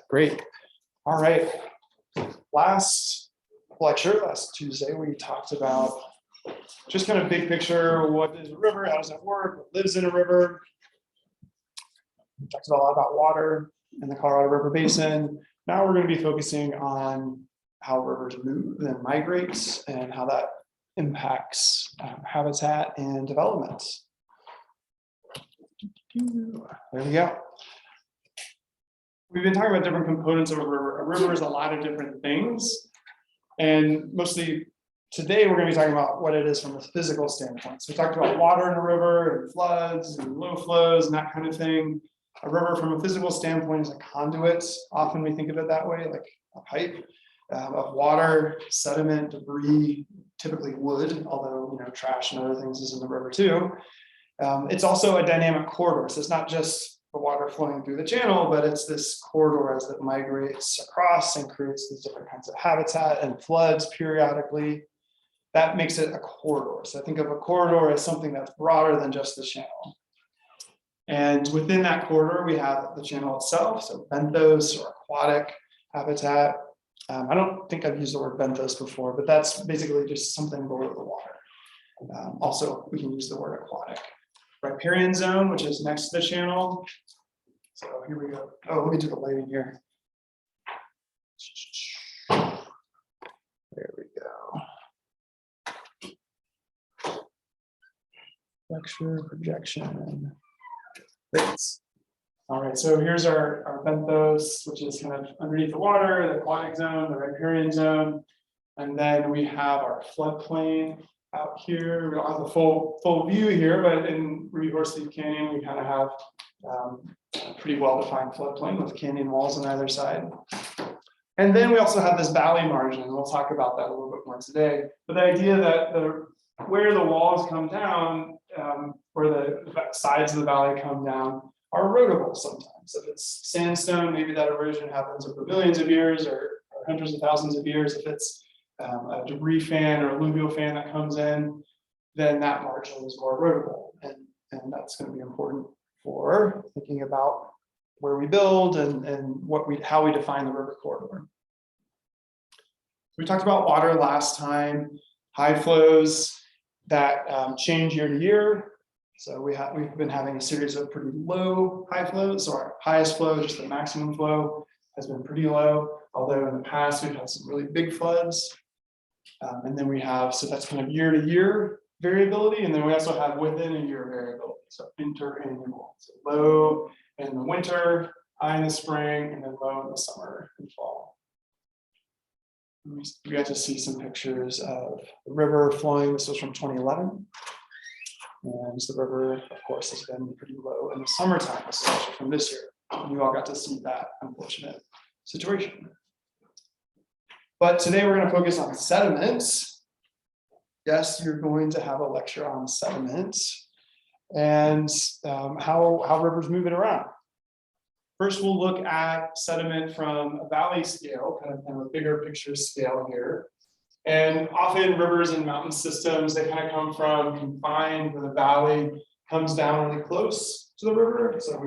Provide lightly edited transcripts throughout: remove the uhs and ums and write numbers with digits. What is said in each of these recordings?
Great. All right. Last lecture, last Tuesday, we talked about just kind of big picture. What is a river? How does that work? What lives in a river? We talked a lot about water in the Colorado River Basin. Now we're going to be focusing on how rivers move and migrate and how that impacts habitat and development. There we go. We've been talking about different components of a river. A river is a lot of different things. And mostly today, we're going to be talking about what it is from a physical standpoint. So we talked about water in a river and floods and low flows and that kind of thing. A river from a physical standpoint is a conduit. Often we think of it that way, like a pipe of water, sediment, debris, typically wood, although trash and other things is in the river too. It's also a dynamic corridor. So it's not just the water flowing through the channel, but it's this corridor as it migrates across and creates these different kinds of habitat and floods periodically. That makes it a corridor. So I think of a corridor as something that's broader than just the channel. And within that corridor, we have the channel itself, so benthos or aquatic habitat. I don't think I've used the word benthos before, but that's basically just something below the water. Also, we can use the word aquatic. Riparian zone, which is next to the channel. So here we go. Oh, let me do the lighting here. There we go. Lecture projection. Great. All right, so here's our benthos, which is kind of underneath the water, the aquatic zone, the riparian zone. And then we have our floodplain out here. We don't have the full view here, but in Ruby Horse Thief Canyon, we kind of have a pretty well-defined floodplain with canyon walls on either side. And then we also have this valley margin. We'll talk about that a little bit more today. But the idea that where the walls come down, where the sides of the valley come down, are erodible sometimes. If it's sandstone, maybe that erosion happens over millions of years or hundreds of thousands of years. If it's a debris fan or alluvial fan that comes in, then that margin is more erodible. And that's going to be important for thinking about where we build and how we define the river corridor. We talked about water last time, high flows that change year to year. So we've been having a series of pretty low high flows. So our highest flow, just the maximum flow, has been pretty low. Although in the past we've had some really big floods. And then we have, so that's kind of year to year variability. And then we also have within a year variability. So interannual. So low in the winter, high in the spring, and then low in the summer and fall. We got to see some pictures of the river flowing. This was from 2011. And the river, of course, has been pretty low in the summertime, especially from this year. You all got to see that unfortunate situation. But today we're going to focus on sediments. Yes, you're going to have a lecture on sediments and how rivers move it around. First, we'll look at sediment from a valley scale, kind of a bigger picture scale here. And often rivers and mountain systems, they kind of come from confined, where the valley comes down really close to the river. So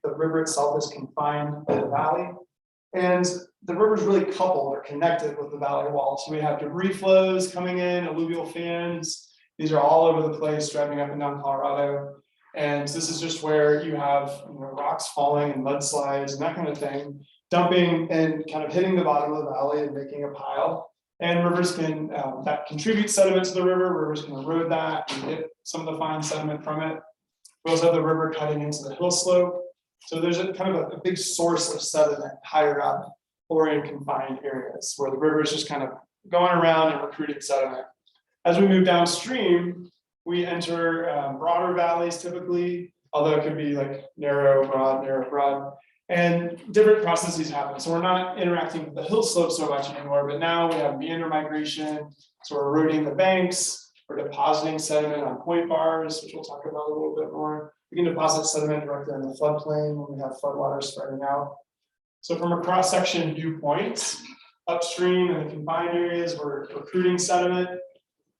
the river itself is confined by the valley. And the river's really coupled or connected with the valley wall. So we have debris flows coming in, alluvial fans. These are all over the place, driving up and down Colorado. And this is just where you have rocks falling and mudslides and that kind of thing, dumping and kind of hitting the bottom of the valley and making a pile. And rivers can, that contributes sediment to the river. Rivers can erode that and hit some of the fine sediment from it. We also have the river cutting into the hill slope. So there's a kind of a big source of sediment higher up or in confined areas where the river is just kind of going around and recruiting sediment. As we move downstream, we enter broader valleys typically, although it could be like narrow, broad. And different processes happen. So we're not interacting with the hill slope so much anymore, but now we have meander migration. So we're eroding the banks, we're depositing sediment on point bars, which we'll talk about a little bit more. We can deposit sediment directly in the floodplain when we have floodwater spreading out. So from a cross-section viewpoint, upstream in the confined areas, we're recruiting sediment,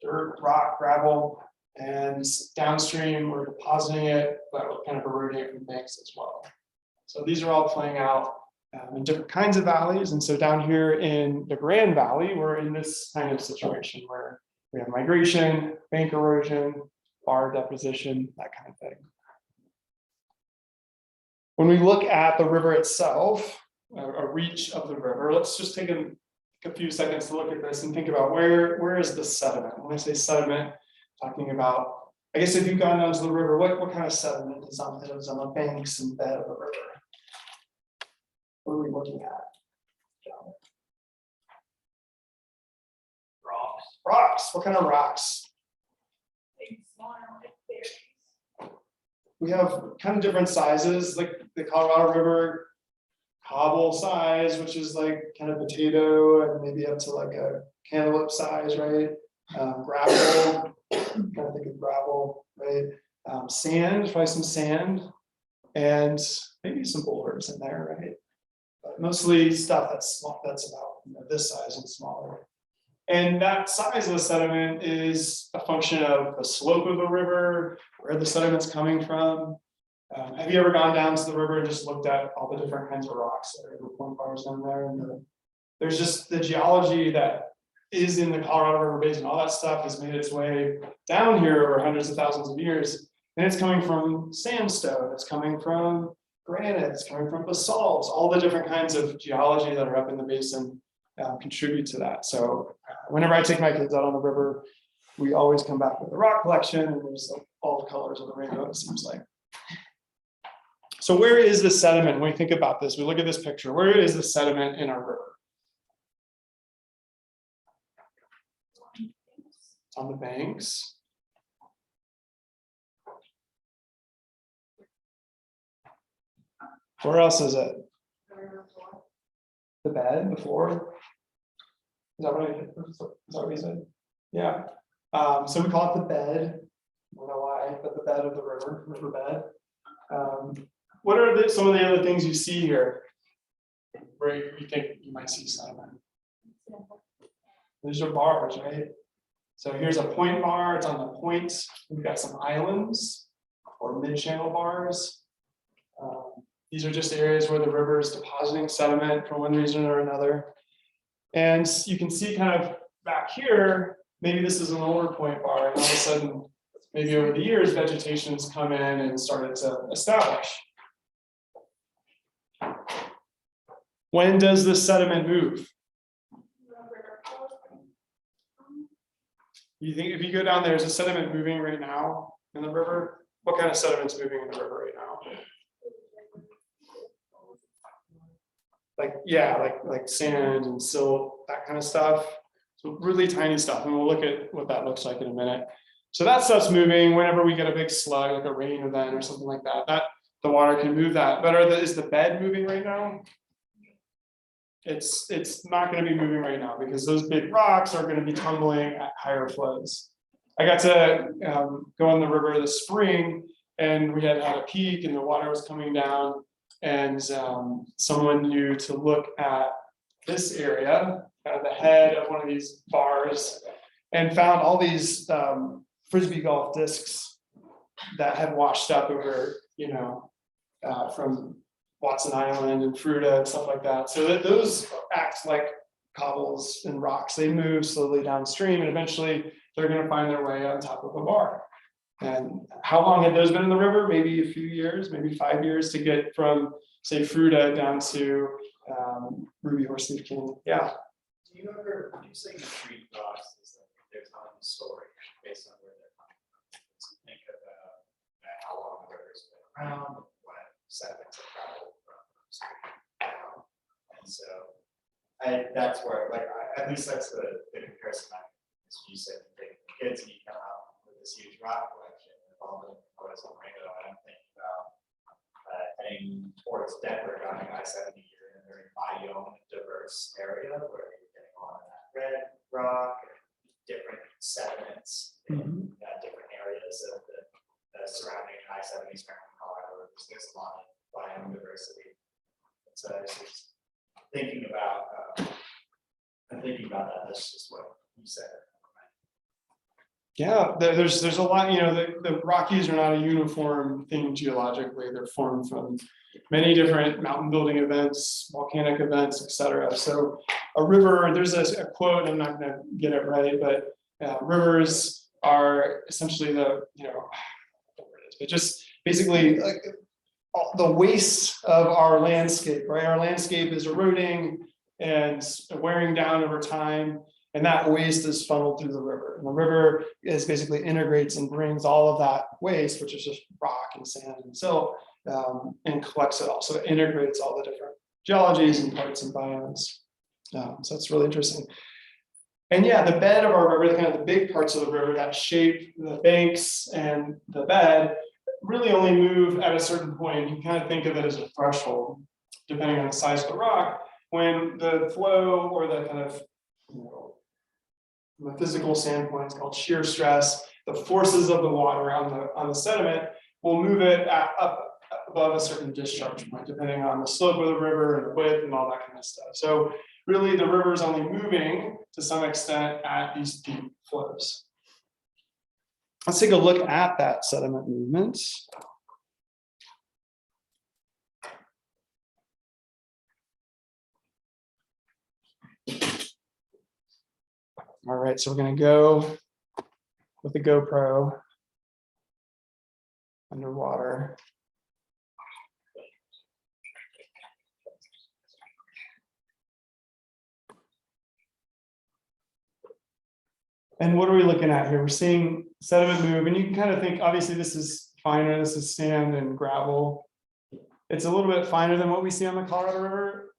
dirt, rock, gravel, and downstream, we're depositing it, but we're kind of eroding it from banks as well. So these are all playing out in different kinds of valleys. And so down here in the Grand Valley, we're in this kind of situation where we have migration, bank erosion, bar deposition, that kind of thing. When we look at the river itself, a reach of the river, let's just take a few seconds to look at this and think about where is the sediment? When I say sediment, talking about, I guess if you've gone down to the river, what kind of sediment is on the banks and bed of the river? What are we looking at? Rocks. What kind of rocks? We have kind of different sizes, like the Colorado River cobble size, which is like kind of potato, and maybe up to like a cantaloupe size, right? Gravel, kind of think of gravel, right? Sand, probably some sand, and maybe some boulders in there, right? But mostly stuff that's small, that's about this size and smaller. And that size of the sediment is a function of the slope of the river, where the sediment's coming from. Have you ever gone down to the river and just looked at all the different kinds of rocks that are the point bars down there? And there's just the geology that is in the Colorado River Basin. All that stuff has made its way down here over hundreds of thousands of years. And it's coming from sandstone, it's coming from granite, it's coming from basalts. All the different kinds of geology that are up in the basin contribute to that. So whenever I take my kids out on the river, we always come back with the rock collection, and there's like all the colors of the rainbow, it seems like. So where is the sediment? When we think about this, we look at this picture, where is the sediment in our river? It's on the banks. Where else is it? The bed, the floor. Is that what he said? Yeah. So we call it the bed. I don't know why, but the bed of the riverbed. What are some of the other things you see here where you think you might see sediment? These are bars, right? So here's a point bar, it's on the point. We've got some islands or mid-channel bars. These are just areas where the river is depositing sediment for one reason or another. And you can see kind of back here, maybe this is an older point bar, and all of a sudden, maybe over the years, vegetation's come in and started to establish. When does the sediment move? You think if you go down there, is the sediment moving right now in the river? What kind of sediment's moving in the river right now? Like, yeah, like sand and silt, that kind of stuff. So really tiny stuff, and we'll look at what that looks like in a minute. So that stuff's moving whenever we get a big slug, like a rain event or something like that. That the water can move that. But is the bed moving right now? It's not going to be moving right now because those big rocks are going to be tumbling at higher flows. I got to go on the river this spring, and we had a peak, and the water was coming down. And someone knew to look at this area, kind of the head of one of these bars, and found all these Frisbee golf discs that had washed up over, from Watson Island and Fruita and stuff like that. So that those act like cobbles and rocks. They move slowly downstream, and eventually they're going to find their way on top of a bar. And how long had those been in the river? Maybe a few years, maybe 5 years to get from, say, Fruita down to Ruby Horseleaf Canyon. Yeah. Do you say you treat rocks as like their time story based on where they're coming from? So think about how long the river's been around, what sediments have traveled from down. And so that's where, at least that's the comparison I make. As you said, you take the kids and you come out with this huge rock collection with all the photos on rainbow. I'm thinking about heading towards Denver, going I-70 here in a very biome diverse area where you're getting on that red rock, different sediments in different areas of the surrounding I-70 surrounding Colorado. There's a lot of biome diversity. And so I was just thinking about, I'm thinking about that. That's just what you said. Yeah, there's a lot, the Rockies are not a uniform thing geologically. They're formed from many different mountain building events, volcanic events, etc. So a river, there's a quote, I'm not gonna get it right, but rivers are essentially but just basically like the waste of our landscape, right? Our landscape is eroding and wearing down over time. And that waste is funneled through the river. And the river is basically integrates and brings all of that waste, which is just rock and sand and silt, and collects it all. So it integrates all the different geologies and parts and biomes. So that's really interesting. And yeah, the bed of our river, kind of the big parts of the river that shape the banks and the bed, really only move at a certain point. You can kind of think of it as a threshold, depending on the size of the rock, when the flow or the kind of, from a physical standpoint, it's called shear stress. The forces of the water on the sediment will move it up above a certain discharge point, depending on the slope of the river and the width and all that kind of stuff. So really, the river is only moving to some extent at these deep flows. Let's take a look at that sediment movement. All right, so we're going to go with the GoPro underwater. And what are we looking at here? We're seeing sediment move, and you can kind of think, obviously this is finer, this is sand and gravel. It's a little bit finer than what we see on the Colorado River,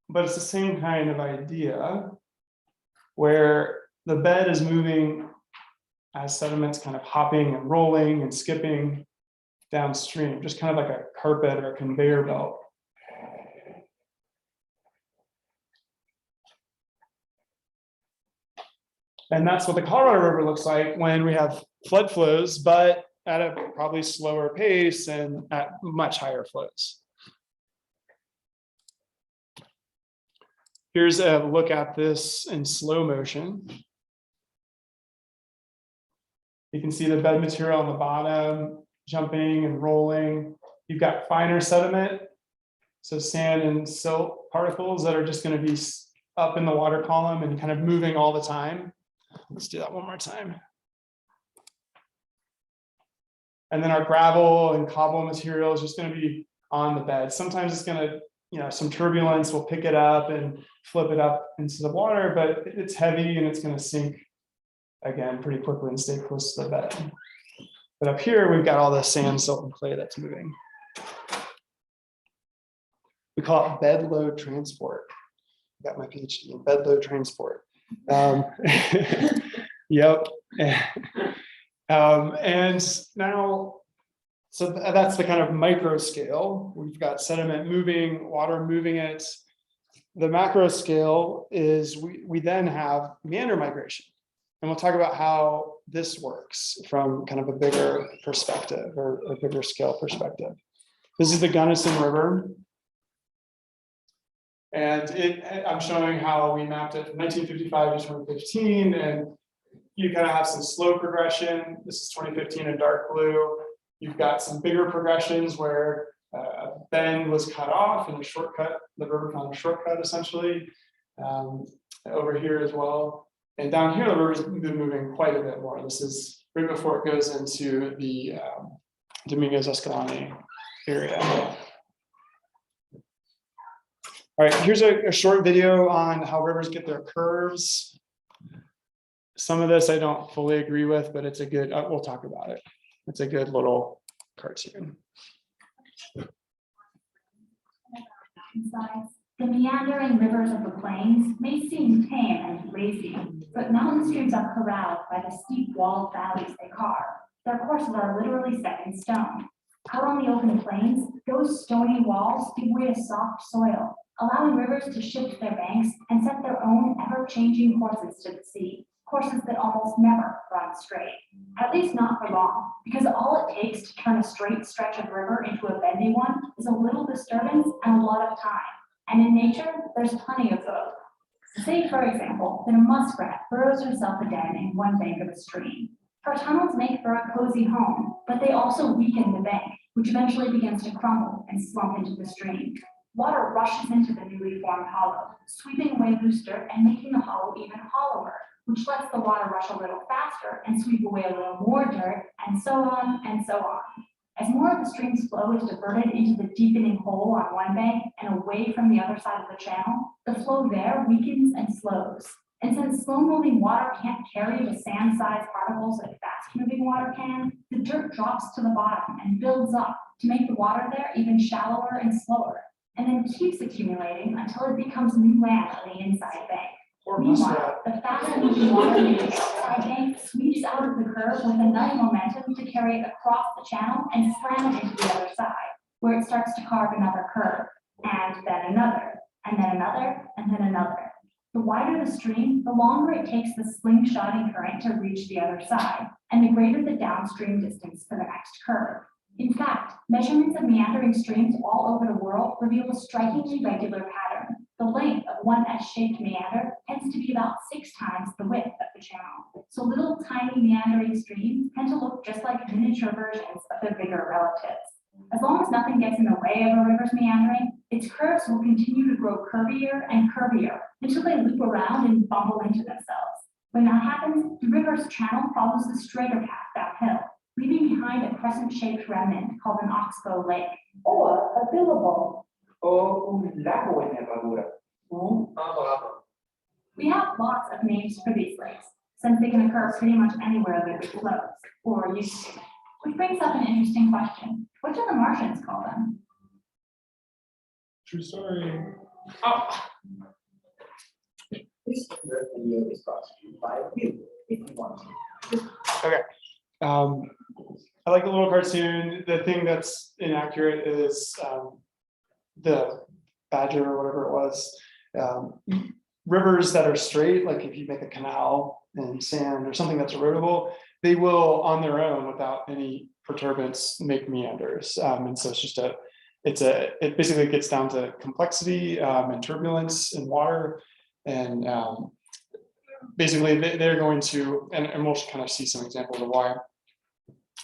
but it's the same kind of idea where the bed is moving as sediment's kind of hopping and rolling and skipping downstream, just kind of like a carpet or a conveyor belt. And that's what the Colorado River looks like when we have flood flows, but at a probably slower pace and at much higher flows. Here's a look at this in slow motion. You can see the bed material on the bottom jumping and rolling. You've got finer sediment, so sand and silt particles that are just going to be up in the water column and kind of moving all the time. Let's do that one more time. And then our gravel and cobble material is just going to be on the bed. Sometimes it's going to, some turbulence will pick it up and flip it up into the water, but it's heavy and it's going to sink again pretty quickly and stay close to the bed. But up here, we've got all the sand, silt, and clay that's moving. We call it bed load transport. I got my PhD in bed load transport. Yep. And now, so that's the kind of micro scale. We've got sediment moving, water moving it. The macro scale is we then have meander migration. And we'll talk about how this works from kind of a bigger perspective or a bigger scale perspective. This is the Gunnison River. And I'm showing how we mapped it from 1955 to 2015, and you kind of have some slow progression. This is 2015 in dark blue. You've got some bigger progressions where a bend was cut off and the river found a shortcut essentially over here as well. And down here, the river's been moving quite a bit more. This is right before it goes into the Domingos Escalante area. All right, here's a short video on how rivers get their curves. Some of this I don't fully agree with, but it's a good, we'll talk about it. It's a good little cartoon. The meandering rivers of the plains may seem tame and lazy, but mountain streams are corralled by the steep walled valleys they carve. Their courses are literally set in stone. Out on the open plains, those stony walls give way to soft soil, allowing rivers to shift their banks and set their own ever-changing courses to the sea, courses that almost never run straight, at least not for long, because all it takes to turn a straight stretch of river into a bendy one is a little disturbance and a lot of time. And in nature, there's plenty of both. Say, for example, that a muskrat burrows herself a den in one bank of a stream. Her tunnels make for a cozy home, but they also weaken the bank, which eventually begins to crumble and slump into the stream. Water rushes into the newly formed hollow, sweeping away loose dirt and making the hollow even hollower, which lets the water rush a little faster and sweep away a little more dirt, and so on and so on. As more of the stream's flow is diverted into the deepening hole on one bank and away from the other side of the channel, the flow there weakens and slows. And since slow-moving water can't carry the sand-sized particles that fast-moving water can, the dirt drops to the bottom and builds up to make the water there even shallower and slower, and then keeps accumulating until it becomes new land on the inside bank. Or Meanwhile, the fast-moving water in the outside bank sweeps out of the curve with enough momentum to carry it across the channel and slam it into the other side, where it starts to carve another curve, and then another, and then another, and then another. The wider the stream, the longer it takes the slingshotting current to reach the other side, and the greater the downstream distance for the next curve. In fact, measurements of meandering streams all over the world reveal a strikingly regular pattern. The length of one S-shaped meander tends to be about 6 times the width of the channel. So little tiny meandering streams tend to look just like miniature versions of their bigger relatives. As long as nothing gets in the way of a river's meandering, its curves will continue to grow curvier and curvier until they loop around and bumble into themselves. When that happens, the river's channel follows the straighter path downhill, leaving behind a crescent-shaped remnant called an oxbow lake. Or a billabong, o un lago en herradura, un amor. We have lots of names for these lakes, since they can occur pretty much anywhere the river flows, or used to. Which brings up an interesting question. What do the Martians call them? True story. This video is brought to you by you, if you want to. Okay. I like the little cartoon. The thing that's inaccurate is the badger or whatever it was. Rivers that are straight, like if you make a canal in sand or something that's erodible, they will on their own without any perturbance make meanders. And so it's just it basically gets down to complexity and turbulence in water. And basically they're going to, and we'll kind of see some examples of why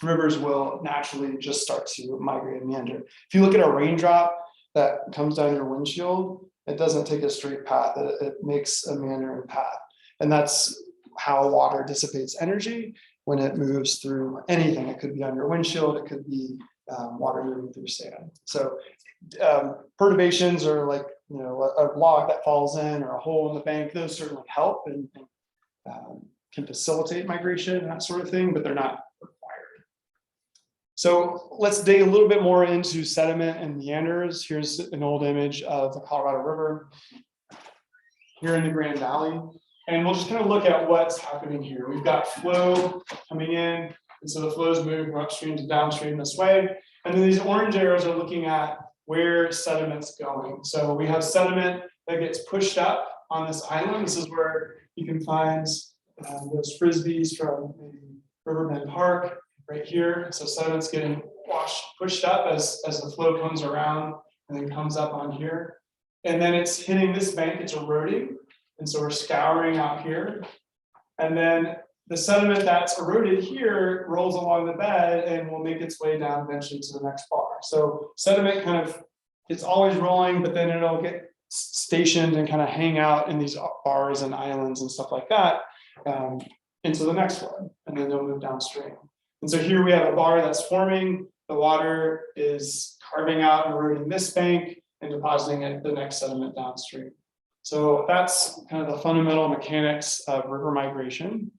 rivers will naturally just start to migrate and meander. If you look at a raindrop that comes down your windshield, it doesn't take a straight path, it makes a meandering path. And that's how water dissipates energy when it moves through anything. It could be on your windshield, it could be water moving through sand. So perturbations are like, you know, a log that falls in or a hole in the bank, those certainly help and can facilitate migration and that sort of thing, but they're not required. So let's dig a little bit more into sediment and meanders. Here's an old image of the Colorado River here in the Grand Valley. And we'll just kind of look at what's happening here. We've got flow coming in, and so the flows move from upstream to downstream this way. And then these orange arrows are looking at where sediment's going. So we have sediment that gets pushed up on this island. This is where you can find those frisbees from maybe Riverbend Park right here. So sediment's getting pushed up as the flow comes around and then comes up on here. And then it's hitting this bank, it's eroding. And so we're scouring out here. And then the sediment that's eroded here rolls along the bed and will make its way down eventually to the next bar. So sediment kind of, it's always rolling, but then it'll get stationed and kind of hang out in these bars and islands and stuff like that into the next one. And then they'll move downstream. And so here we have a bar that's forming. The water is carving out and eroding this bank and depositing it the next sediment downstream. So that's kind of the fundamental mechanics of river migration.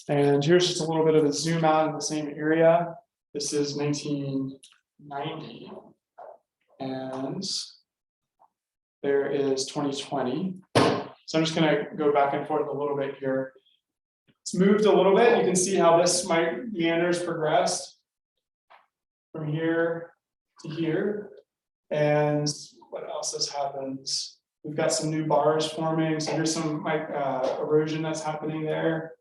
And here's just a little bit of a zoom out in the same area. This is 1990. And there is 2020. So I'm just going to go back and forth a little bit here. It's moved a little bit. You can see how this meanders progressed from here to here. And what else has happened? We've got some new bars forming. So here's some erosion that's happening there.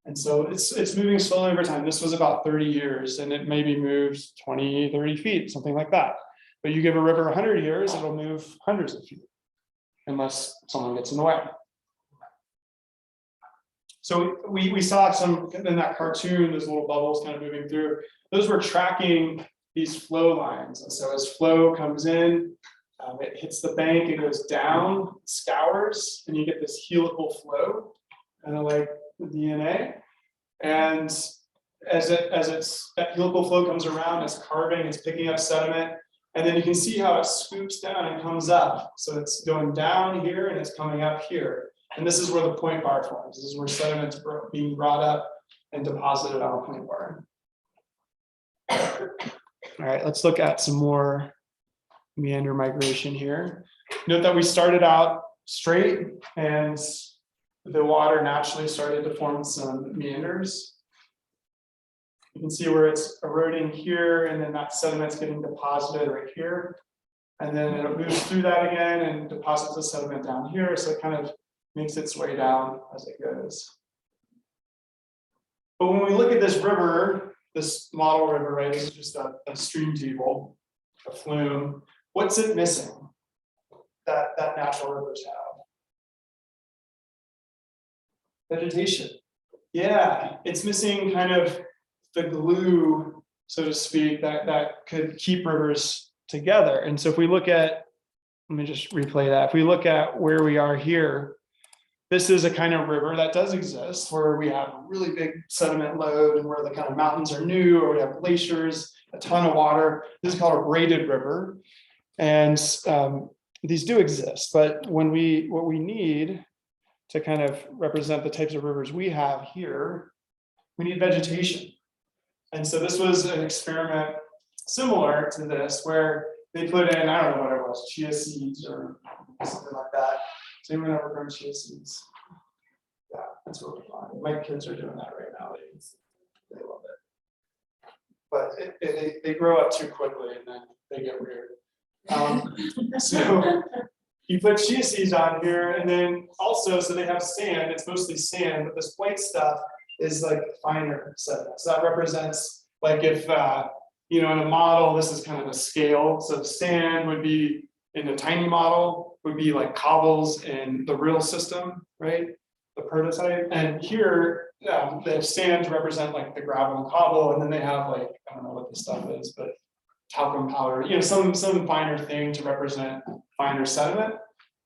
And so it's moving slowly over time. This was about 30 years and it maybe moves 20, 30 feet, something like that. But you give a river 100 years, it'll move hundreds of feet unless someone gets in the way. So we saw some in that cartoon, those little bubbles kind of moving through. Those were tracking these flow lines. And so as flow comes in, it hits the bank, it goes down, scours, and you get this helical flow, kind of like the DNA. And that helical flow comes around, it's carving, it's picking up sediment. And then you can see how it scoops down and comes up. So it's going down here and it's coming up here. And this is where the point bar forms. This is where sediment's being brought up and deposited on a point bar. All right, let's look at some more meander migration here. Note that we started out straight and the water naturally started to form some meanders. You can see where it's eroding here, and then that sediment's getting deposited right here. And then it moves through that again and deposits the sediment down here. So it kind of makes its way down as it goes. But when we look at this river, this model river, right, this is just a stream table, a flume. What's it missing that natural rivers have? Vegetation. Yeah, it's missing kind of the glue, so to speak, that could keep rivers together. And so if we look at, let me just replay that. If we look at where we are here, this is a kind of river that does exist where we have a really big sediment load and where the kind of mountains are new, or we have glaciers, a ton of water. This is called a braided river. And these do exist, but what we need to kind of represent the types of rivers we have here, we need vegetation. And so this was an experiment similar to this, where they put in, I don't know what it was, chia seeds or something like that. Does anyone ever grown chia seeds? Yeah, that's really fun. My kids are doing that right now. They love it. But they grow up too quickly and then they get weird. So you put chia seeds on here, and then also, so they have sand, it's mostly sand, but this white stuff is like finer sediment. So that represents, like, if in a model, this is kind of a scale. So sand would be in a tiny model, would be like cobbles in the real system, right? The prototype. And here they have sand to represent like the gravel and cobble, and then they have like, I don't know what this stuff is, but talcum powder, some finer thing to represent finer sediment.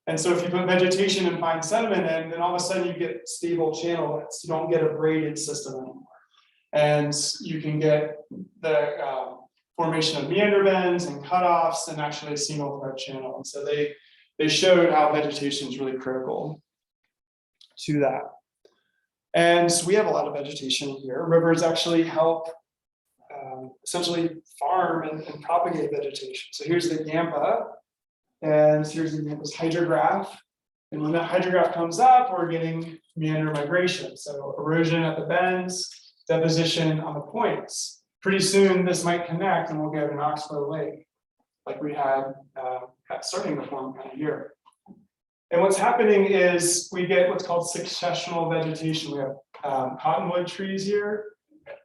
And so if you put vegetation and fine sediment in, then all of a sudden you get stable channelets. You don't get a braided system anymore. And you can get the formation of meander bends and cutoffs and actually a single thread channel. And so they showed how vegetation is really critical to that. And so we have a lot of vegetation here. Rivers actually help essentially farm and propagate vegetation. So here's the Yampa, and here's the Yampa's hydrograph. And when that hydrograph comes up, we're getting meander migration. So erosion at the bends, deposition on the points. Pretty soon this might connect and we'll get an oxbow lake like we had starting to form kind of here. And what's happening is we get what's called successional vegetation. We have cottonwood trees here.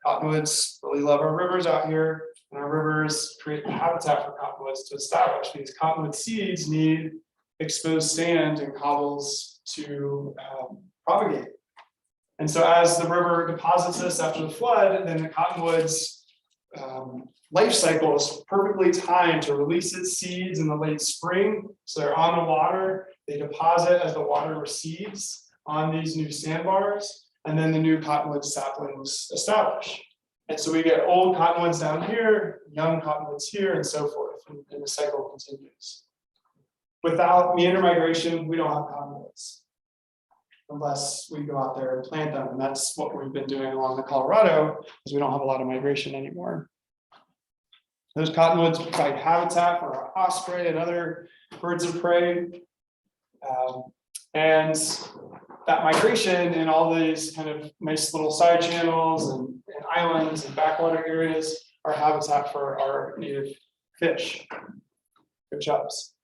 Cottonwoods really love our rivers out here, and our rivers create the habitat for cottonwoods to establish, because cottonwood seeds need exposed sand and cobbles to propagate. And so as the river deposits this after the flood, then the cottonwood's life cycle is perfectly timed to release its seeds in the late spring. So they're on the water, they deposit as the water recedes on these new sandbars, and then the new cottonwood saplings establish. And so we get old cottonwoods down here, young cottonwoods here, and so forth, and the cycle continues. Without meander migration, we don't have cottonwoods, unless we go out there and plant them. And that's what we've been doing along the Colorado, because we don't have a lot of migration anymore. Those cottonwoods provide habitat for our osprey and other birds of prey. And that migration in all these kind of nice little side channels and islands and backwater areas are habitat for our native fish. Good jobs.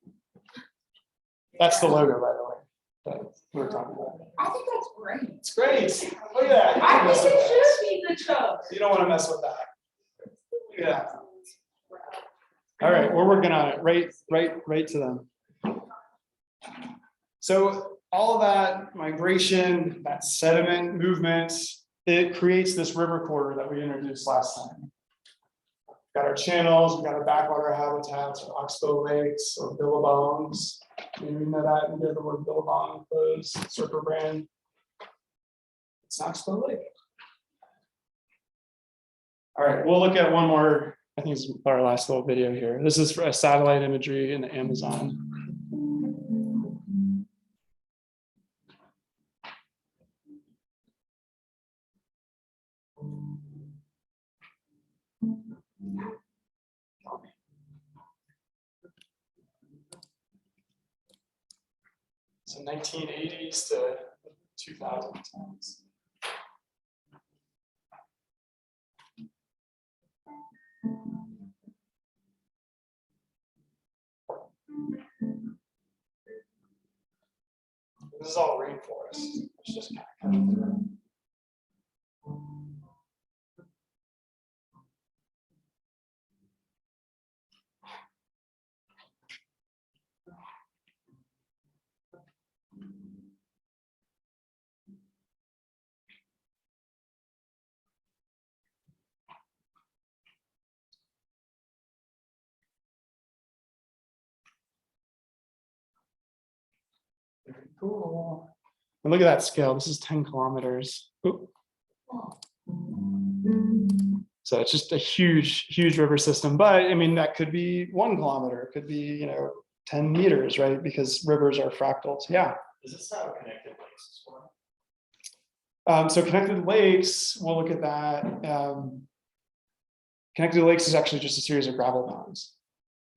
That's the logo, by the way, that we were talking about. I think that's great. It's great. Look at that. I think it should be the chubs. You don't want to mess with that. Look at that. All right, we're working on it. Right to them. So all of that migration, that sediment movement, it creates this river corridor that we introduced last time. Got our channels, we've got our backwater habitats, our oxbow lakes or billabongs. You know that, you get the word billabong, close, surfer brand. It's an oxbow lake. All right, we'll look at one more. I think it's our last little video here. This is for a satellite imagery in the Amazon. So 1980s to 2010s. This is all rainforest. It's just kind of coming through. Very cool. And look at that scale. This is 10 kilometers. Oop. So it's just a huge, huge river system. But I mean, that could be 1 kilometer. It could be, 10 meters, right? Because rivers are fractals. Yeah. Is this how connected lakes as well? So connected lakes, we'll look at that. Connected lakes is actually just a series of gravel mounds.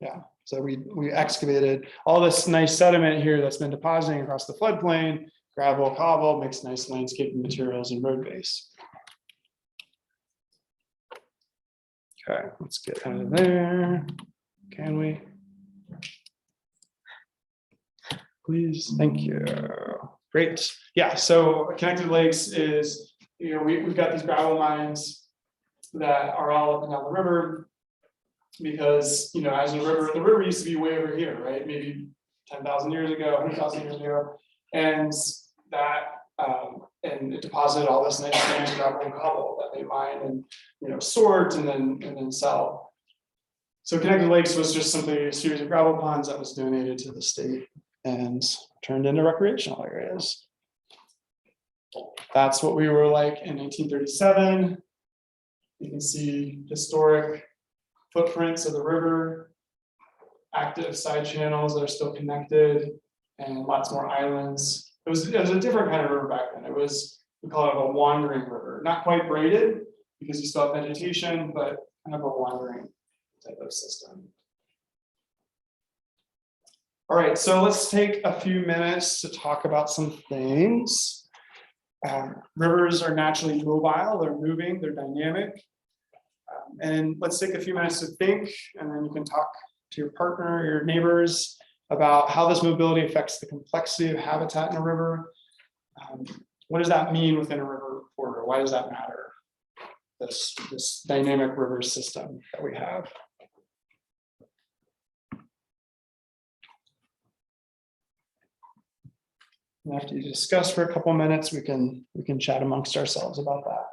Yeah. So we excavated all this nice sediment here that's been depositing across the floodplain, gravel, cobble, makes nice landscaping materials and road base. Okay, let's get out of there. Can we? Please, thank you. Great. Yeah, so connected lakes is, we've got these gravel mines that are all up and down the river. Because, as the river used to be way over here, right? Maybe 10,000 years ago, 100,000 years ago. And that, and it deposited all this nice sand, gravel, and cobble that they mine and, sort and then sell. So connected lakes was just simply a series of gravel ponds that was donated to the state and turned into recreational areas. That's what we were like in 1937. You can see historic footprints of the river, active side channels that are still connected, and lots more islands. It was a different kind of river back then. We call it a wandering river, not quite braided because you still have vegetation, but kind of a wandering type of system. All right, so let's take a few minutes to talk about some things. Rivers are naturally mobile, they're moving, they're dynamic. And let's take a few minutes to think, and then you can talk to your partner, your neighbors, about how this mobility affects the complexity of habitat in a river. What does that mean within a river corridor? Why does that matter? This dynamic river system that we have. And after you discuss for a couple of minutes, we can chat amongst ourselves about that.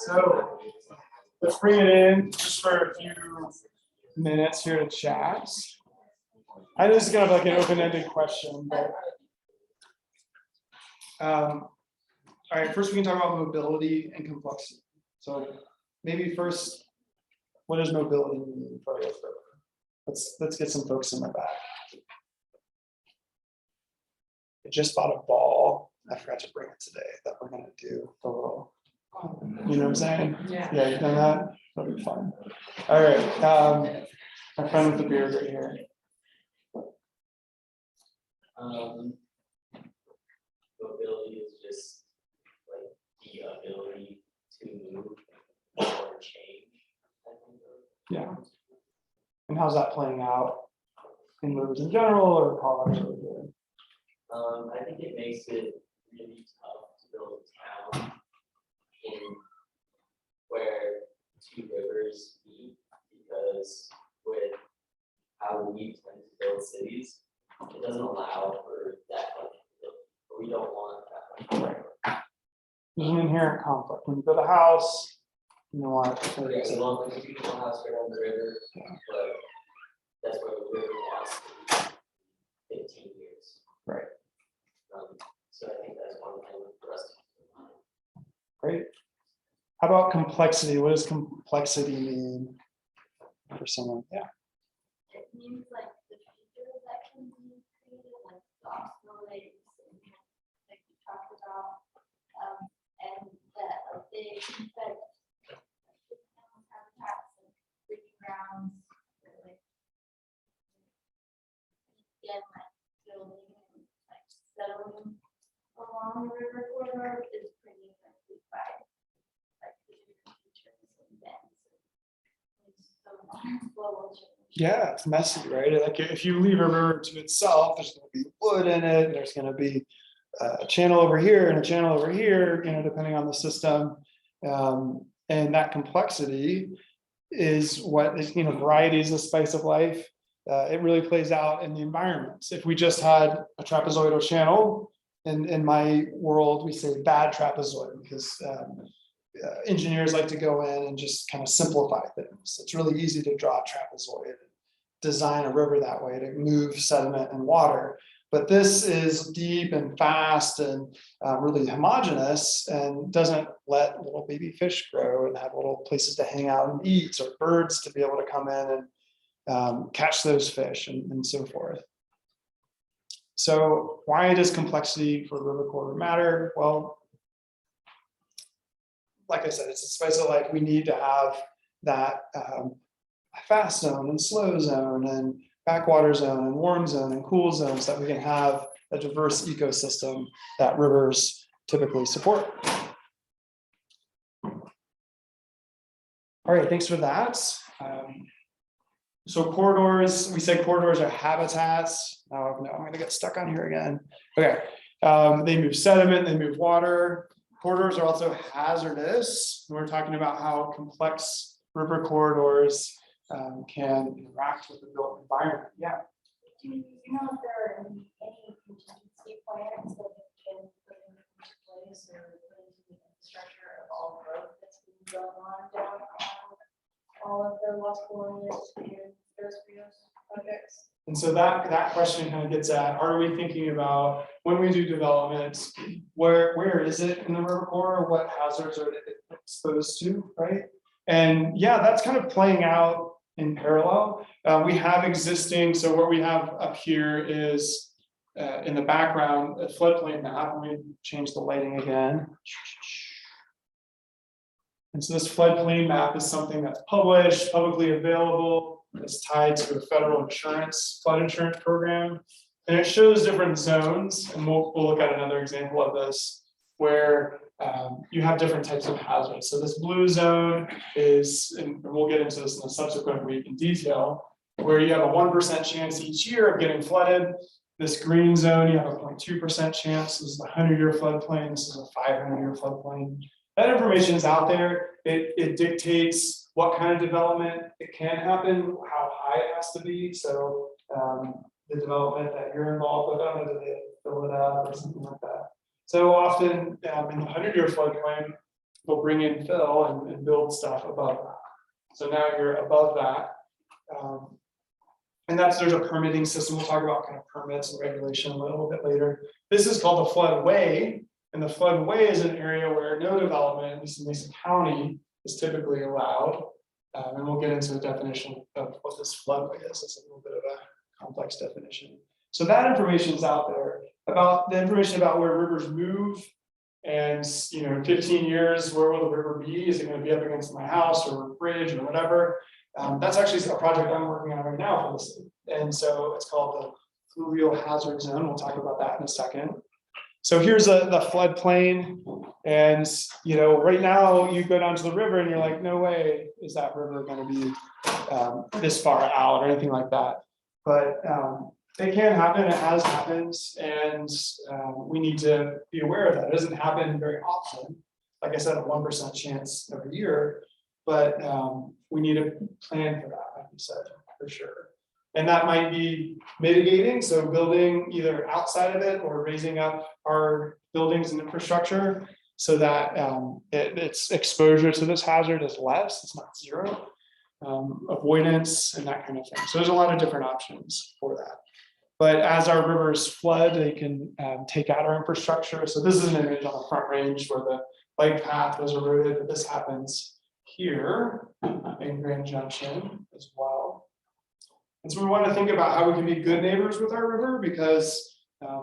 So let's bring it in just for a few minutes here to chat. I know this is kind of like an open-ended question, but all right, first we can talk about mobility and complexity. So maybe first, what does mobility mean for us? Let's get some folks in the back. I just bought a ball. I forgot to bring it today that we're gonna do the little, you know what I'm saying? Yeah, you've done that? That'll be fun. All right, my friend with the beard right here. Mobility is just like the ability to move or change. Yeah. And how's that playing out in rivers in general or Colorado? I think it makes it really tough to build a town in where two rivers meet, because with how we tend to build cities, it doesn't allow for that much. We don't want that much. There's an inherent conflict. When you build a house, you know what? Yeah, we want a beautiful house right on the river, but that's where the river wants to be 15 years. Right. So I think that's one thing for us to keep in mind. Great. How about complexity? What does complexity mean for someone? Yeah. It means like the features that can be created, like obstacle lakes, and like we talked about, and that like they that habitats and breeding grounds, or, like again, like building and like settling along the river corridor is pretty affected by like the different features and bends. And slow change. Yeah, it's messy, right? Like if you leave a river to itself, there's going to be wood in it. And there's going to be a channel over here and a channel over here, you know, depending on the system. And that complexity is what is, you know, variety is the spice of life. It really plays out in the environments. If we just had a trapezoidal channel, in my world, we say bad trapezoid because engineers like to go in and just kind of simplify things. It's really easy to draw a trapezoid and design a river that way to move sediment and water. But this is deep and fast and really homogeneous and doesn't let little baby fish grow and have little places to hang out and eat, or birds to be able to come in and catch those fish and so forth. So why does complexity for river corridor matter? Well, like I said, it's a spice of life. We need to have that fast zone and slow zone and backwater zone and warm zone and cool zone, so that we can have a diverse ecosystem that rivers typically support. All right, thanks for that. So corridors, we said corridors are habitats. Oh no, I'm going to get stuck on here again. Okay, they move sediment, they move water. Corridors are also hazardous. We're talking about how complex river corridors can interact with the built environment. Yeah. Do you know if there are any contingency plans that can put into place or put into the infrastructure of all growth that's been going on down all of the Los Colinas and Dos Rios projects? And so that question kind of gets at, are we thinking about when we do development, where is it in the river corridor? What hazards are it exposed to, right? And yeah, that's kind of playing out in parallel. We have existing, so what we have up here is in the background, a floodplain map. Let me change the lighting again. And so this floodplain map is something that's published, publicly available. It's tied to a federal flood insurance program. And it shows different zones. And we'll look at another example of this where you have different types of hazards. So this blue zone is, and we'll get into this in a subsequent week in detail, where you have a 1% chance each year of getting flooded. This green zone, you have a 0.2% chance. This is a 100-year floodplain. This is a 500-year floodplain. That information is out there. It dictates what kind of development it can happen, how high it has to be. So the development that you're involved with, I don't know, do they fill it up or something like that? So often in the 100-year floodplain, we'll bring in fill and build stuff above that. So now you're above that. And there's a permitting system. We'll talk about kind of permits and regulation a little bit later. This is called the floodway. And the floodway is an area where no development, at least in Mason County, is typically allowed. And we'll get into the definition of what this floodway is. It's a little bit of a complex definition. So that information is out there about the information about where rivers move. And in 15 years, where will the river be? Is it going to be up against my house or bridge or whatever? That's actually a project I'm working on right now for the city. And so it's called the Fluvial Hazard Zone. We'll talk about that in a second. So here's the floodplain, and right now you go down to the river and you're like, no way is that river going to be this far out or anything like that. But it can happen. It has happened, and we need to be aware of that. It doesn't happen very often. Like I said, a 1% chance every year, but we need to plan for that, like you said, for sure. And that might be mitigating, so building either outside of it or raising up our buildings and infrastructure so that its exposure to this hazard is less, it's not zero, avoidance and that kind of thing. So there's a lot of different options for that. But as our rivers flood, they can take out our infrastructure. So this is an image on the Front Range where the bike path was eroded, but this happens here in Grand Junction as well. And so we want to think about how we can be good neighbors with our river, because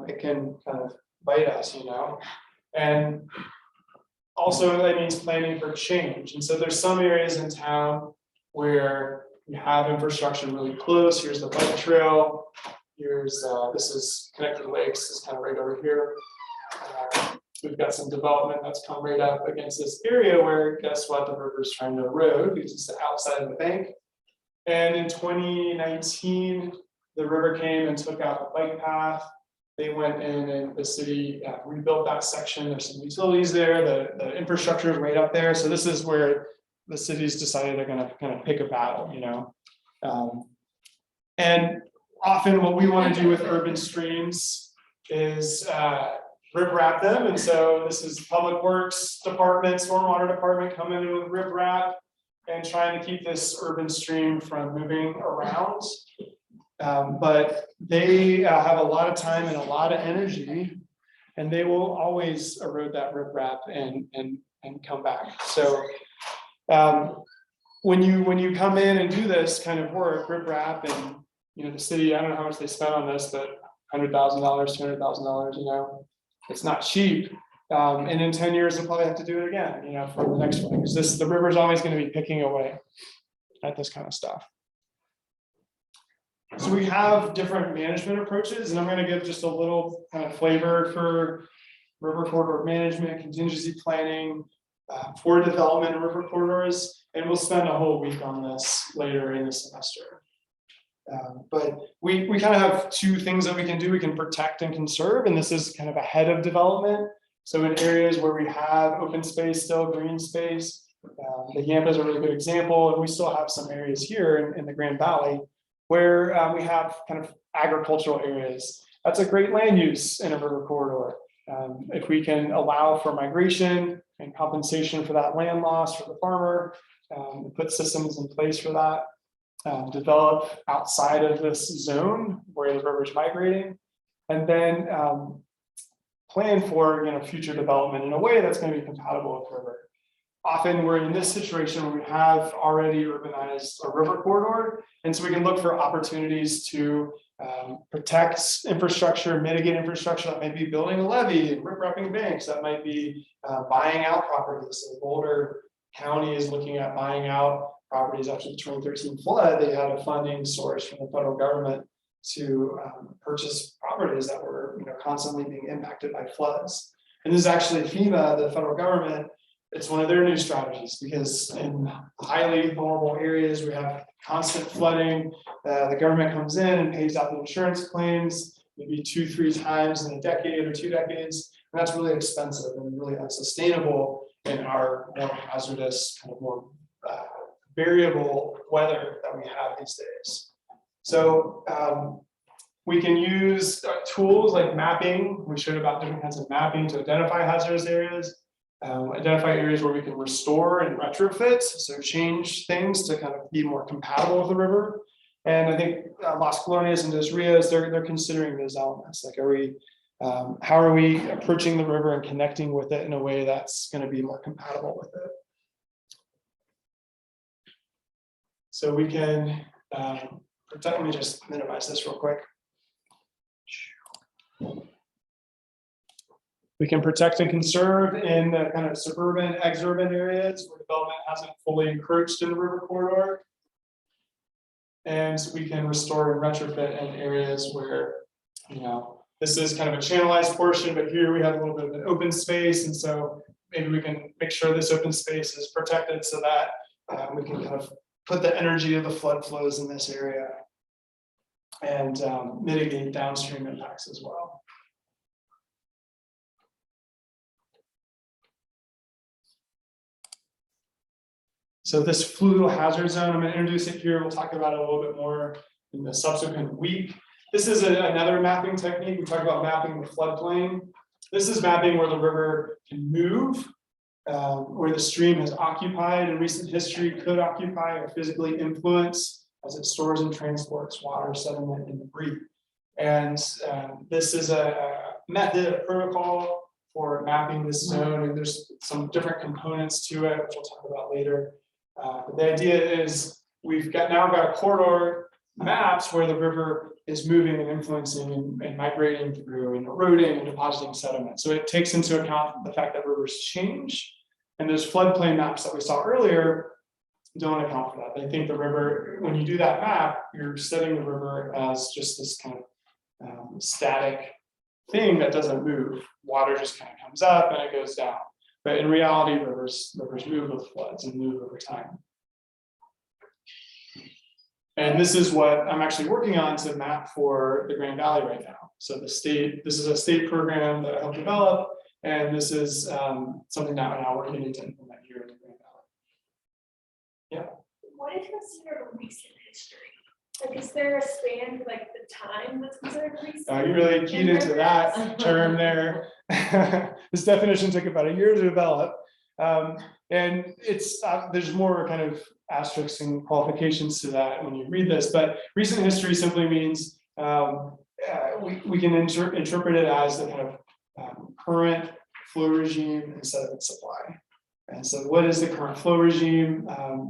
it can kind of bite us, and also that means planning for change. And so there's some areas in town where you have infrastructure really close. Here's the bike trail. Here's this is Connected Lakes, is kind of right over here. We've got some development that's come right up against this area where, guess what, the river's trying to erode because it's outside of the bank. And in 2019, the river came and took out the bike path. They went in and the city rebuilt that section. There's some utilities there. The infrastructure is right up there. So this is where the cities decided they're going to kind of pick a battle, And often what we want to do with urban streams is riprap them. And so this is Public Works Department, Stormwater Department coming in with riprap. and trying to keep this urban stream from moving around. But they have a lot of time and a lot of energy, and they will always erode that riprap and come back. So when you come in and do this kind of work, riprap, and the city, I don't know how much they spent on this, but $100,000, $200,000, it's not cheap. And in 10 years, they'll probably have to do it again, for the next one, because the river's always going to be picking away at this kind of stuff. So we have different management approaches, and I'm going to give just a little kind of flavor for river corridor management, contingency planning, for development of river corridors, and we'll spend a whole week on this later in the semester. But we kind of have two things that we can do. We can protect and conserve, and this is kind of ahead of development. So in areas where we have open space, still green space, the Yampa is a really good example, and we still have some areas here in the Grand Valley where we have kind of agricultural areas. That's a great land use in a river corridor. If we can allow for migration and compensation for that land loss for the farmer, put systems in place for that, develop outside of this zone where the river is migrating, and then plan for future development in a way that's going to be compatible with the river. Often we're in this situation where we have already urbanized a river corridor, and so we can look for opportunities to protect infrastructure, mitigate infrastructure. That might be building a levee and riprapping banks. That might be buying out properties. So Boulder County is looking at buying out properties after the 2013 flood. They had a funding source from the federal government to purchase properties that were constantly being impacted by floods. And this is actually FEMA, the federal government. It's one of their new strategies, because in highly vulnerable areas, we have constant flooding. The government comes in and pays out the insurance claims, maybe 2-3 times in a decade or 2 decades. And that's really expensive and really unsustainable in our more hazardous, kind of more variable weather that we have these days. So we can use tools like mapping. We showed about different kinds of mapping to identify hazardous areas. Identify areas where we can restore and retrofit, so change things to kind of be more compatible with the river. And I think Las Colonias and Dos Rios, they're considering those elements. Like, how are we approaching the river and connecting with it in a way that's going to be more compatible with it? So we can let me just minimize this real quick. We can protect and conserve in the kind of suburban, exurban areas where development hasn't fully encroached in the river corridor. And we can restore and retrofit in areas where, this is kind of a channelized portion, but here we have a little bit of an open space. And so maybe we can make sure this open space is protected so that we can kind of put the energy of the flood flows in this area and mitigate downstream impacts as well. So this fluvial hazard zone, I'm going to introduce it here. We'll talk about it a little bit more in the subsequent week. This is another mapping technique. We talk about mapping the floodplain. This is mapping where the river can move, where the stream has occupied in recent history, could occupy or physically influence as it stores and transports water, sediment, and debris. And this is a method, a protocol for mapping this zone. And there's some different components to it, which we'll talk about later. But the idea is we've now got a corridor maps where the river is moving and influencing and migrating through and eroding and depositing sediment. So it takes into account the fact that rivers change, and those floodplain maps that we saw earlier don't account for that. They think the river, when you do that map, you're setting the river as just this kind of static thing that doesn't move. Water just kind of comes up and it goes down. But in reality, rivers move with floods and move over time. And this is what I'm actually working on to map for the Grand Valley right now. So this is a state program that I helped develop, and this is something that we're now working to implement here in the Grand Valley. Yeah. What is considered recent history? Like, is there a span, like the time that's considered recent? You really keyed into that term there. This definition took about a year to develop. And it's there's more kind of asterisks and qualifications to that when you read this, but recent history simply means we can interpret it as the kind of current flow regime instead of its supply. And so what is the current flow regime?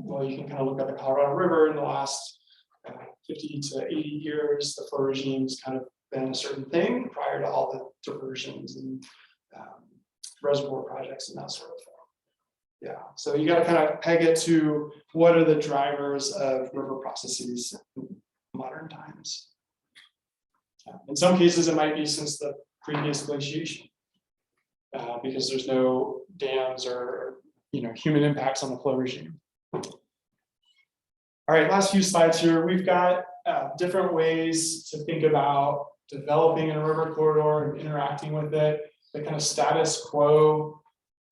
Well, you can kind of look at the Colorado River in the last 50 to 80 years. The flow regime's kind of been a certain thing prior to all the diversions and reservoir projects and that sort of thing. Yeah, so you got to kind of peg it to what are the drivers of river processes in modern times. In some cases, it might be since the previous glaciation, because there's no dams or human impacts on the flow regime. All right, last few slides here. We've got different ways to think about developing a river corridor and interacting with it. The kind of status quo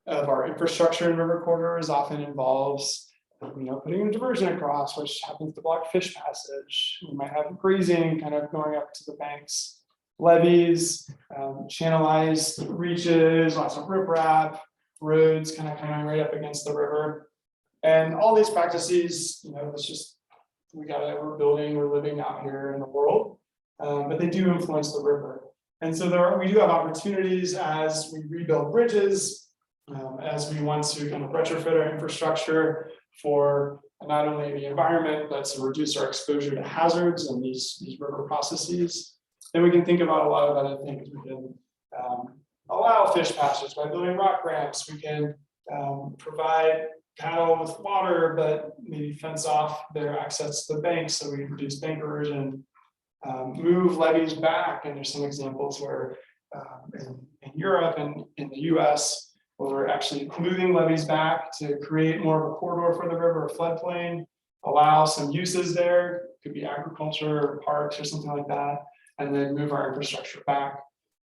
of our infrastructure in river corridors often involves, putting a diversion across, which happens to block fish passage. We might have grazing kind of going up to the banks, levees, channelized reaches, lots of riprap, roads kind of coming right up against the river. And all these practices, it's just, we're building, we're living out here in the world, but they do influence the river. And so we do have opportunities as we rebuild bridges, as we want to kind of retrofit our infrastructure for not only the environment, but to reduce our exposure to hazards and these river processes. Then we can think about a lot of other things. We can allow fish passage by building rock ramps. We can provide cattle with water, but maybe fence off their access to the banks so we reduce bank erosion. Move levees back, and there's some examples where in Europe and in the US, where we're actually moving levees back to create more of a corridor for the river or floodplain, allow some uses there, could be agriculture or parks or something like that, and then move our infrastructure back.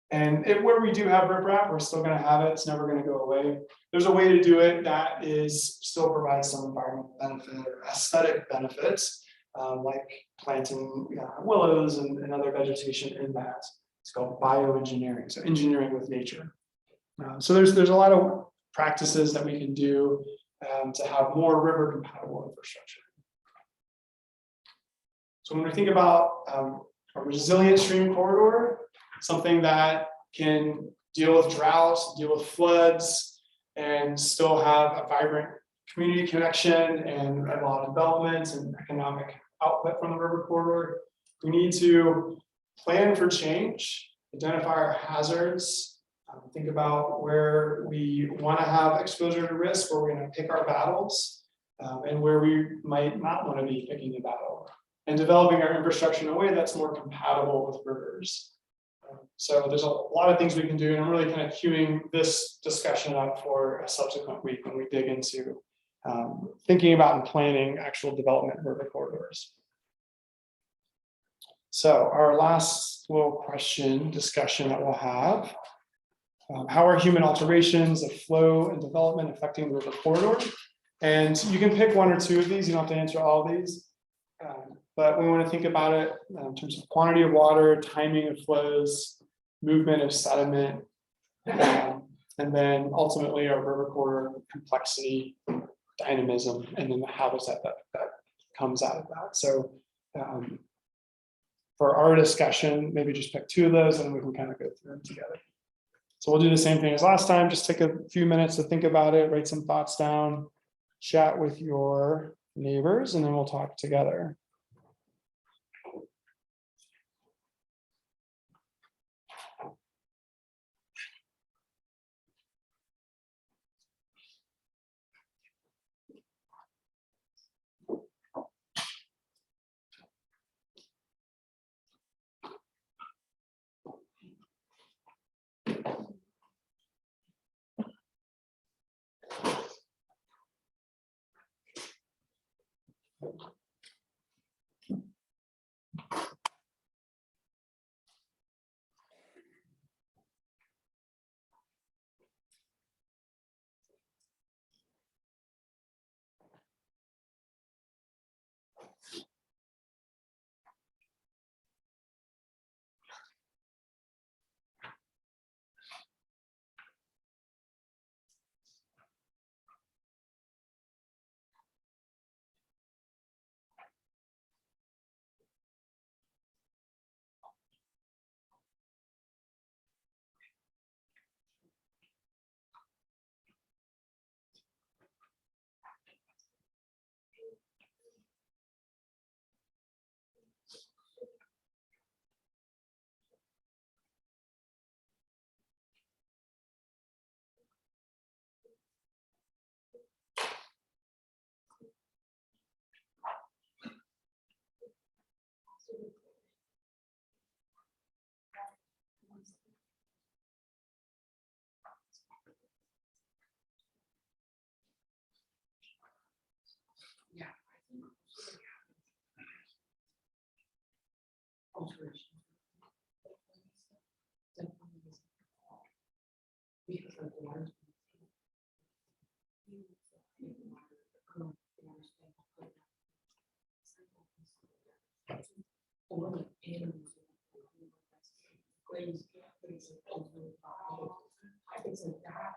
And where we do have riprap, we're still going to have it. It's never going to go away. There's a way to do it that is still provides some environmental benefit or aesthetic benefits, like planting willows and other vegetation in that. It's called bioengineering, so engineering with nature. So there's a lot of practices that we can do to have more river compatible infrastructure. So when we think about a resilient stream corridor, something that can deal with droughts, deal with floods, and still have a vibrant community connection and a lot of development and economic output from the river corridor, we need to plan for change, identify our hazards, think about where we want to have exposure to risk, where we're going to pick our battles, and where we might not want to be picking a battle, and developing our infrastructure in a way that's more compatible with rivers. So there's a lot of things we can do, and I'm really kind of queuing this discussion up for a subsequent week when we dig into thinking about and planning actual development of river corridors. So our last little discussion that we'll have, how are human alterations of flow and development affecting the river corridor? And you can pick one or two of these, you don't have to answer all of these. But we want to think about it in terms of quantity of water, timing of flows, movement of sediment, and then ultimately our river corridor complexity, dynamism, and then the habitat that comes out of that. So for our discussion, maybe just pick two of those and we can kind of go through them together. So we'll do the same thing as last time, just take a few minutes to think about it, write some thoughts down, chat with your neighbors, and then we'll talk together. Yeah. Alteration. Because of the water. Or like animals. Things like that.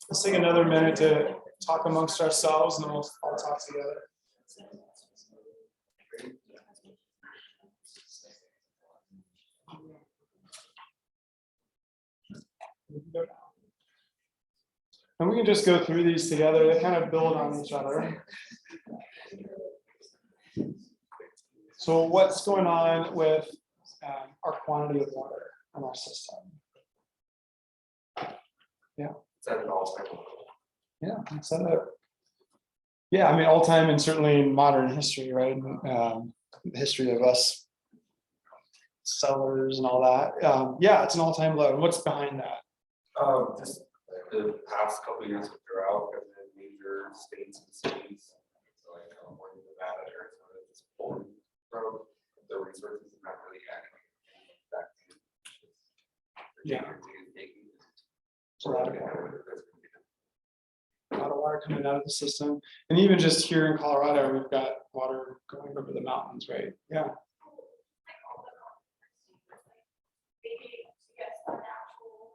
Let's take another minute to talk amongst ourselves and then we'll all talk together. And we can just go through these together. They kind of build on each other. So what's going on with our quantity of water in our system? Yeah. Yeah, yeah, I mean, all time and certainly in modern history, right? The history of us settlers and all that. Yeah, it's an all-time low. What's behind that? Just the past couple of years of drought and then major states and cities, so like California, Nevada, Arizona, just pulling from the resources and not really adding back to. Yeah. So a lot of water coming out of the system, and even just here in Colorado, we've got water going over the mountains, right? Yeah. Maybe to get some natural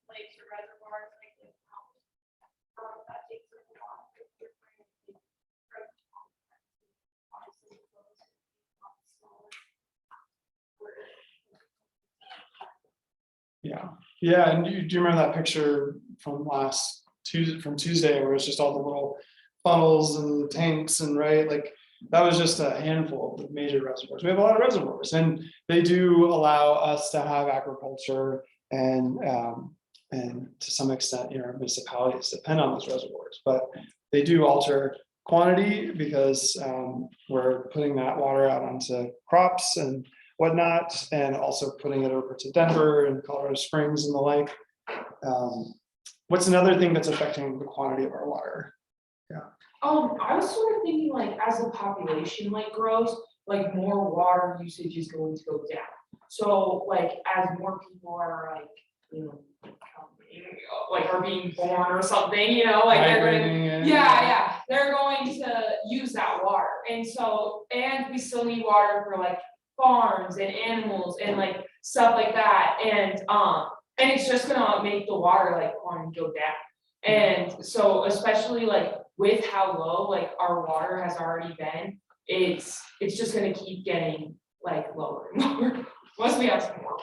lakes or reservoirs, like the that takes a while. Yeah, yeah, and do you remember that picture from Tuesday, where it's just all the little funnels and tanks and right, like that was just a handful of the major reservoirs. We have a lot of reservoirs, and they do allow us to have agriculture and to some extent, municipalities depend on those reservoirs, but they do alter quantity because we're putting that water out onto crops and whatnot, and also putting it over to Denver and Colorado Springs and the like. What's another thing that's affecting the quantity of our water? Yeah. I was sort of thinking like as the population grows, more water usage is going to go down. So as more people are coming like are being born or something, you know, like they're gonna. Migrating in. Yeah, they're going to use that water, and so, and we still need water for like farms and animals and like stuff like that, and it's just gonna make the water like quality go down. And so especially like with how low like our water has already been, it's just gonna keep getting like lower and lower, once we have some more.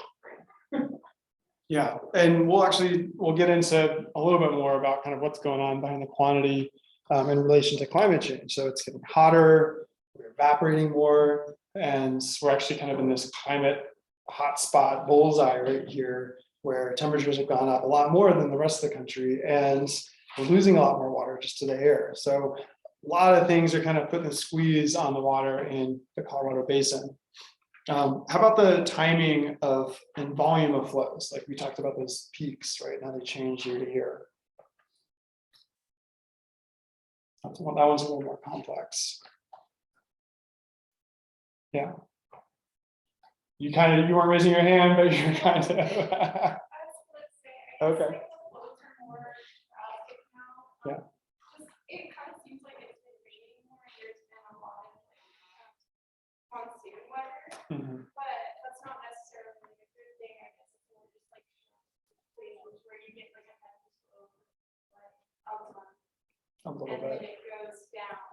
Yeah, and we'll get into a little bit more about kind of what's going on behind the quantity in relation to climate change. So it's getting hotter, we're evaporating more, and we're actually kind of in this climate hotspot bullseye right here, where temperatures have gone up a lot more than the rest of the country, and we're losing a lot more water just to the air. So a lot of things are kind of putting a squeeze on the water in the Colorado Basin. How about the timing of and volume of flows? Like we talked about those peaks, right? Now they change year to year. That one's a little more complex. Yeah. You weren't raising your hand, but you're kind of. Okay. Yeah. It kind of seems like it's been raining more. There's been a lot of monsoon weather, but that's not necessarily like a good thing. I guess it's more just like places where you get like a heavy flow, like outside, A little and then bit. it goes down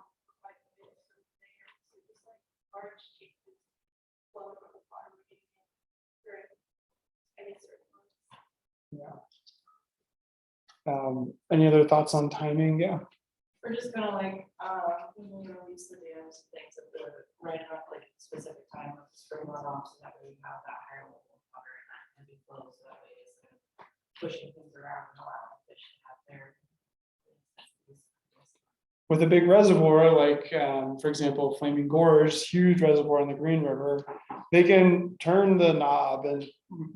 quite a bit from there. So just like large changes flow from the farm during any certain months. Yeah. Any other thoughts on timing? Yeah. We're just gonna like, when we release the dams and things at the right up like specific time of spring runoff, so that way we have that higher level of water and that heavy flow, so that way it's kind of pushing things around and allowing fish to have their. With a big reservoir, like for example, Flaming Gorge, huge reservoir in the Green River, they can turn the knob and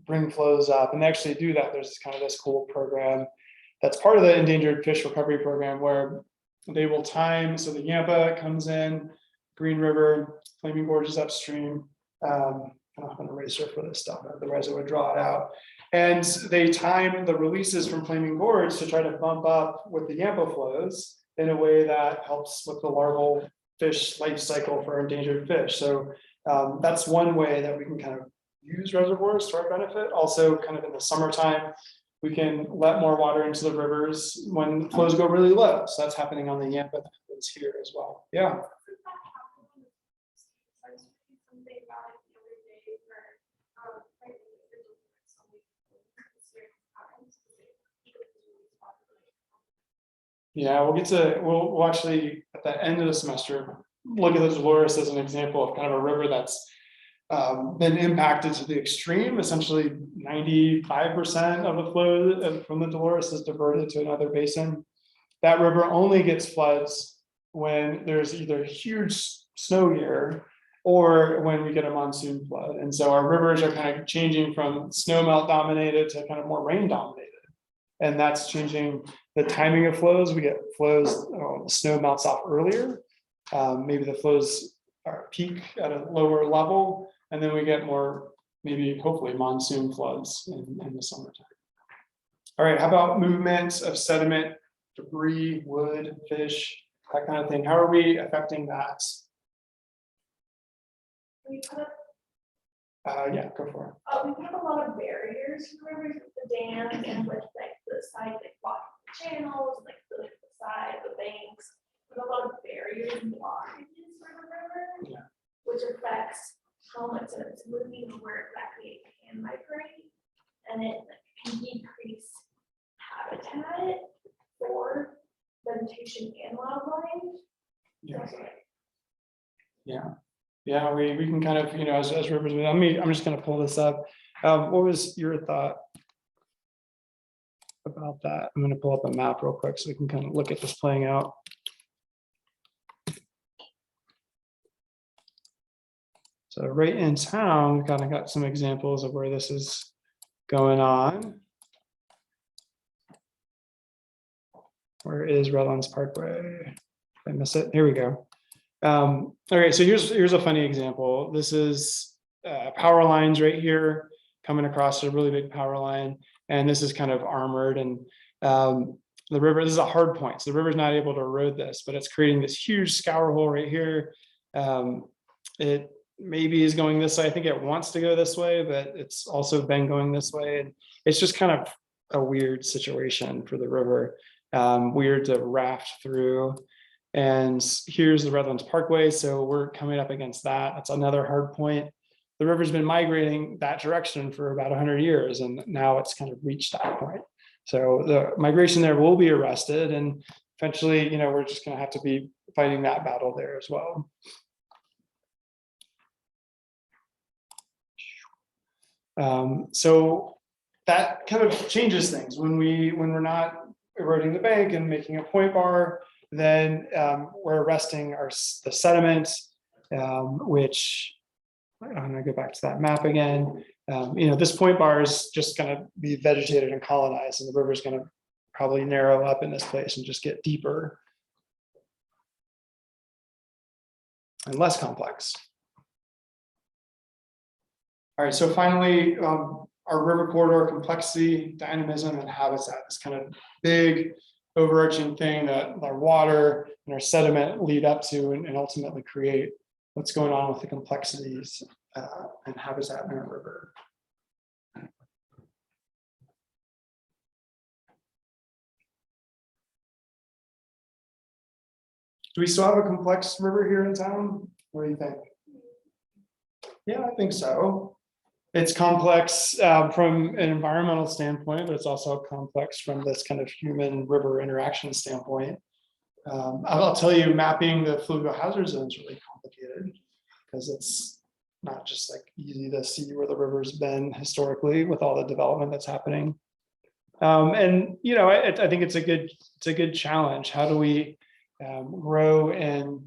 bring flows up, and they actually do that. There's kind of this cool program that's part of the Endangered Fish Recovery Program, where they will time, so the Yampa comes in, Green River, Flaming Gorge is upstream. I don't have an eraser for this stuff, otherwise I would draw it out. And they time the releases from Flaming Gorge to try to bump up with the Yampa flows in a way that helps with the larval fish life cycle for endangered fish. So that's one way that we can kind of use reservoirs to our benefit. Also, kind of in the summertime, we can let more water into the rivers when flows go really low. So that's happening on the Yampa, that happens here as well. Yeah. Yeah, we'll actually at the end of the semester look at the Dolores as an example of kind of a river that's been impacted to the extreme. Essentially 95% of the flow from the Dolores is diverted to another basin. That river only gets floods when there's either huge snow year or when we get a monsoon flood. And so our rivers are kind of changing from snowmelt dominated to kind of more rain dominated. And that's changing the timing of flows. We get flows, snow melts off earlier. Maybe the flows are peak at a lower level, and then we get more, maybe hopefully monsoon floods in the summertime. All right, how about movement of sediment, debris, wood, fish, that kind of thing? How are we affecting that? We put up, Yeah, go for it. we put up a lot of barriers to the rivers with the dams and with like the side, like blocking the channels, like the side, the banks. Put a lot of barriers and blockages for the river, Yeah. which affects how much it's moving and where exactly it can migrate. And it can decrease habitat for vegetation and wildlife. Yeah. Yeah, we can kind of, as rivers, I'm just going to pull this up. What was your thought about that? I'm going to pull up a map real quick so we can kind of look at this playing out. So right in town, we kind of got some examples of where this is going on. Where is Redlands Parkway? Did I miss it? Here we go. Okay, so here's a funny example. This is power lines right here coming across a really big power line, and this is kind of armored, and The river, this is a hard point, so the river's not able to erode this, but it's creating this huge scour hole right here. It maybe is going this way. I think it wants to go this way, but it's also been going this way. And it's just kind of a weird situation for the river. Weird to raft through. And here's the Redlands Parkway. So we're coming up against that. That's another hard point. The river's been migrating that direction for about 100 years, and now it's kind of reached that point. So the migration there will be arrested, and eventually, we're just going to have to be fighting that battle there as well. So that kind of changes things when we're not eroding the bank and making a point bar. Then we're arresting the sediment, which I'm going to go back to that map again. This point bar is just going to be vegetated and colonized, and the river is going to probably narrow up in this place and just get deeper and less complex. All right, so finally, our river corridor complexity, dynamism, and habitat, this kind of big overarching thing that our water and our sediment lead up to and ultimately create what's going on with the complexities and habitat in our river. Do we still have a complex river here in town? What do you think? Yeah, I think so. It's complex from an environmental standpoint, but it's also complex from this kind of human river interaction standpoint. I'll tell you, mapping the fluvial hazard zone is really complicated because it's not just like easy to see where the river's been historically with all the development that's happening. And I think it's a good challenge. How do we grow and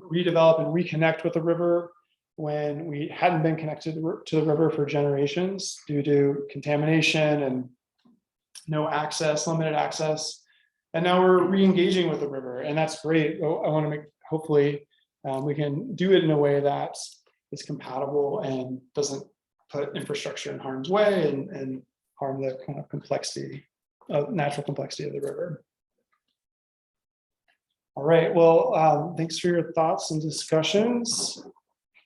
redevelop and reconnect with the river when we hadn't been connected to the river for generations due to contamination and no access, limited access. And now we're re-engaging with the river, and that's great. I want to hopefully we can do it in a way that is compatible and doesn't put infrastructure in harm's way and harm the kind of complexity, natural complexity of the river. All right, well, thanks for your thoughts and discussions.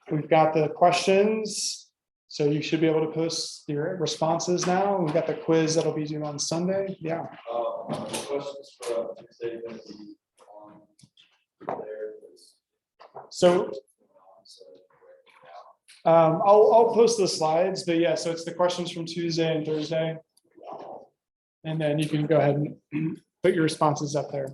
We've got the questions, so you should be able to post your responses now. We've got the quiz that'll be due on Sunday. Yeah. Questions for Tuesday going to be on there. So I'll post the slides, but yeah, so it's the questions from Tuesday and Thursday. And then you can go ahead and put your responses up there.